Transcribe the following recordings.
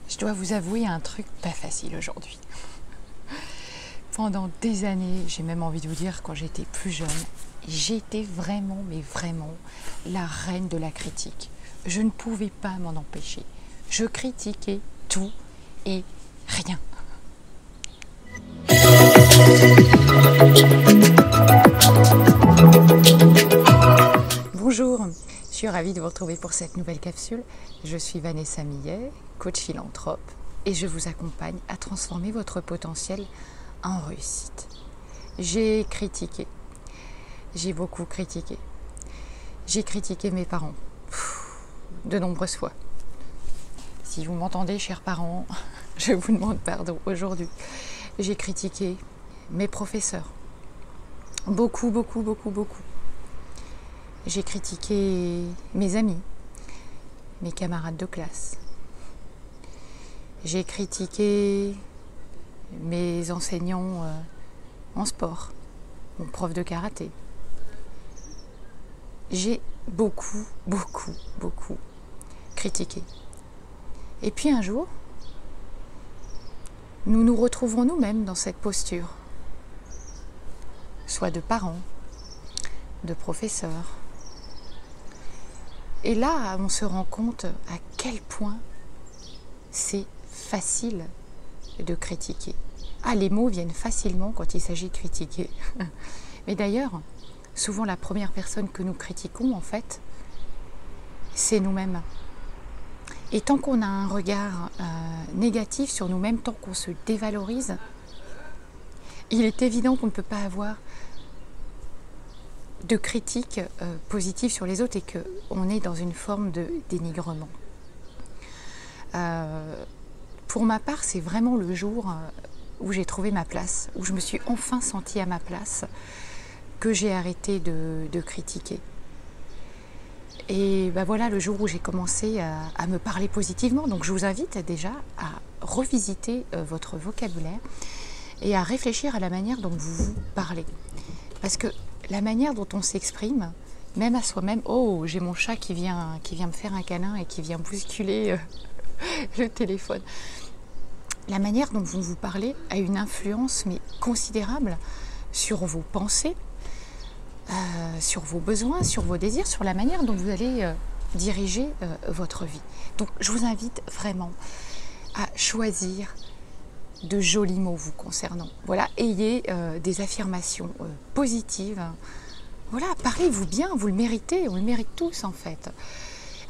Je dois vous avouer un truc pas facile aujourd'hui. Pendant des années, j'ai même envie de vous dire, quand j'étais plus jeune, j'étais vraiment, mais vraiment, la reine de la critique. Je ne pouvais pas m'en empêcher. Je critiquais tout et rien. Bonjour, je suis ravie de vous retrouver pour cette nouvelle capsule. Je suis Vanessa Millet, coach philanthrope, et je vous accompagne à transformer votre potentiel en réussite. J'ai critiqué, j'ai beaucoup critiqué. J'ai critiqué mes parents, de nombreuses fois. Si vous m'entendez, chers parents, je vous demande pardon aujourd'hui. J'ai critiqué mes professeurs, beaucoup. J'ai critiqué mes amis, mes camarades de classe. J'ai critiqué mes enseignants en sport, mon prof de karaté. J'ai beaucoup critiqué. Et puis un jour, nous nous retrouvons nous-mêmes dans cette posture, soit de parents, de professeurs. Et là, on se rend compte à quel point c'est facile de critiquer. Ah, les mots viennent facilement quand il s'agit de critiquer. Mais d'ailleurs, souvent la première personne que nous critiquons, en fait, c'est nous-mêmes. Et tant qu'on a un regard négatif sur nous-mêmes, tant qu'on se dévalorise, il est évident qu'on ne peut pas avoir de critique positive sur les autres et qu'on est dans une forme de dénigrement. Pour ma part, c'est vraiment le jour où j'ai trouvé ma place, où je me suis enfin sentie à ma place, que j'ai arrêté de critiquer. Et ben voilà le jour où j'ai commencé à me parler positivement. Donc je vous invite déjà à revisiter votre vocabulaire et à réfléchir à la manière dont vous vous parlez. Parce que la manière dont on s'exprime, même à soi-même, oh, j'ai mon chat qui vient me faire un câlin et qui vient bousculer le téléphone. La manière dont vous vous parlez a une influence mais considérable sur vos pensées, sur vos besoins, sur vos désirs, sur la manière dont vous allez diriger votre vie. Donc je vous invite vraiment à choisir de jolis mots vous concernant. Voilà, ayez des affirmations positives. Voilà, parlez-vous bien, vous le méritez, on le mérite tous en fait.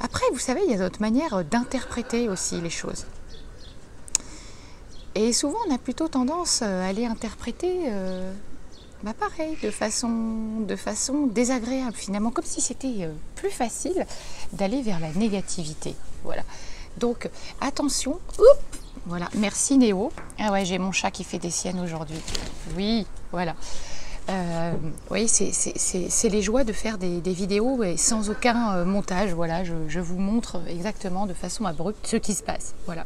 Après, vous savez, il y a d'autres manières d'interpréter aussi les choses. Et souvent, on a plutôt tendance à les interpréter pareil, de façon désagréable finalement, comme si c'était plus facile d'aller vers la négativité. Voilà. Donc, attention, voilà, merci Néo. Ah ouais, j'ai mon chat qui fait des siennes aujourd'hui. Oui, voilà. Vous voyez, c'est les joies de faire des vidéos et sans aucun montage. Voilà, je vous montre exactement de façon abrupte ce qui se passe. Voilà.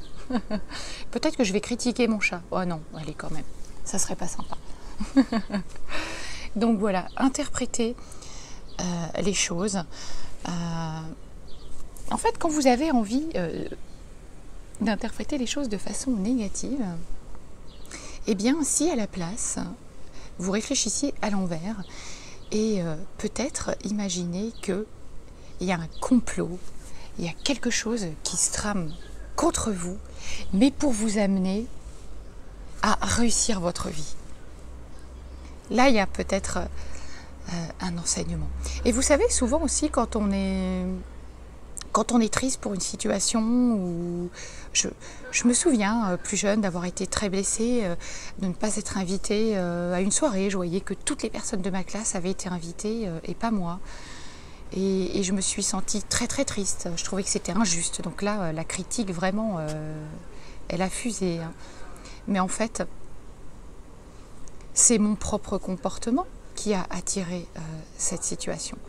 Peut-être que je vais critiquer mon chat. Oh non, allez quand même, ça serait pas sympa. Donc voilà, interpréter les choses. En fait, quand vous avez envie d'interpréter les choses de façon négative, eh bien, si à la place, vous réfléchissiez à l'envers et peut-être imaginez qu'il y a un complot, il y a quelque chose qui se trame contre vous, mais pour vous amener à réussir votre vie. Là, il y a peut-être un enseignement. Et vous savez, souvent aussi, quand on est triste pour une situation, ou je me souviens, plus jeune, d'avoir été très blessée, de ne pas être invitée à une soirée. Je voyais que toutes les personnes de ma classe avaient été invitées et pas moi. Et je me suis sentie très triste. Je trouvais que c'était injuste. Donc là, la critique, vraiment, elle a fusé. Hein. Mais en fait, c'est mon propre comportement qui a attiré cette situation.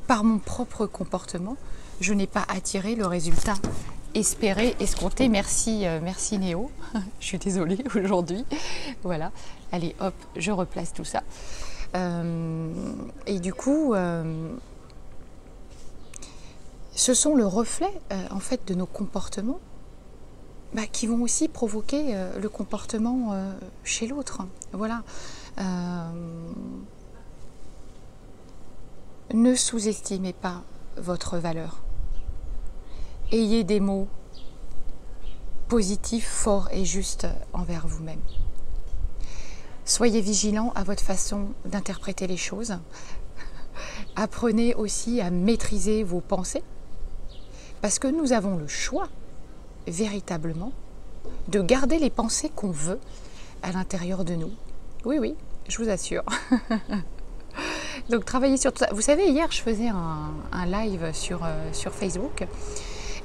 Par mon propre comportement, je n'ai pas attiré le résultat espéré, escompté. Merci Néo. Je suis désolée aujourd'hui. Voilà. Allez, hop, je replace tout ça. Et du coup, ce sont le reflet en fait de nos comportements qui vont aussi provoquer le comportement chez l'autre. Voilà. Ne sous-estimez pas votre valeur. Ayez des mots positifs, forts et justes envers vous-même. Soyez vigilant à votre façon d'interpréter les choses. Apprenez aussi à maîtriser vos pensées, parce que nous avons le choix, véritablement, de garder les pensées qu'on veut à l'intérieur de nous. Oui, oui, je vous assure. Donc travaillez sur tout ça. Vous savez, hier, je faisais un live sur Facebook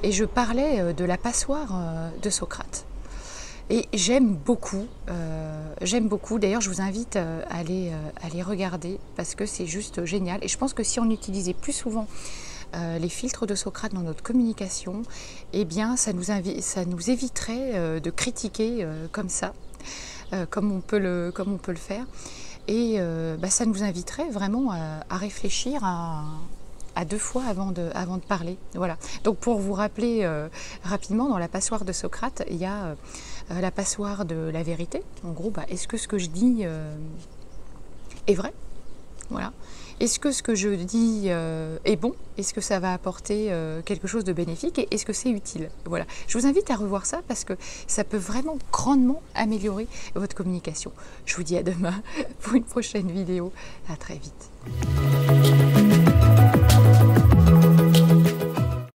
et je parlais de la passoire de Socrate. Et j'aime beaucoup. D'ailleurs, je vous invite à aller regarder parce que c'est juste génial. Et je pense que si on utilisait plus souvent les filtres de Socrate dans notre communication, eh bien, ça nous éviterait de critiquer comme ça, comme on peut le faire. Et ça nous inviterait vraiment à réfléchir à deux fois avant de parler. Voilà. Donc pour vous rappeler rapidement, dans la passoire de Socrate, il y a la passoire de la vérité. En gros, est-ce que ce que je dis est vrai? Voilà. Est-ce que ce que je dis est bon? Est-ce que ça va apporter quelque chose de bénéfique? Et est-ce que c'est utile? Voilà. Je vous invite à revoir ça parce que ça peut vraiment grandement améliorer votre communication. Je vous dis à demain pour une prochaine vidéo. À très vite.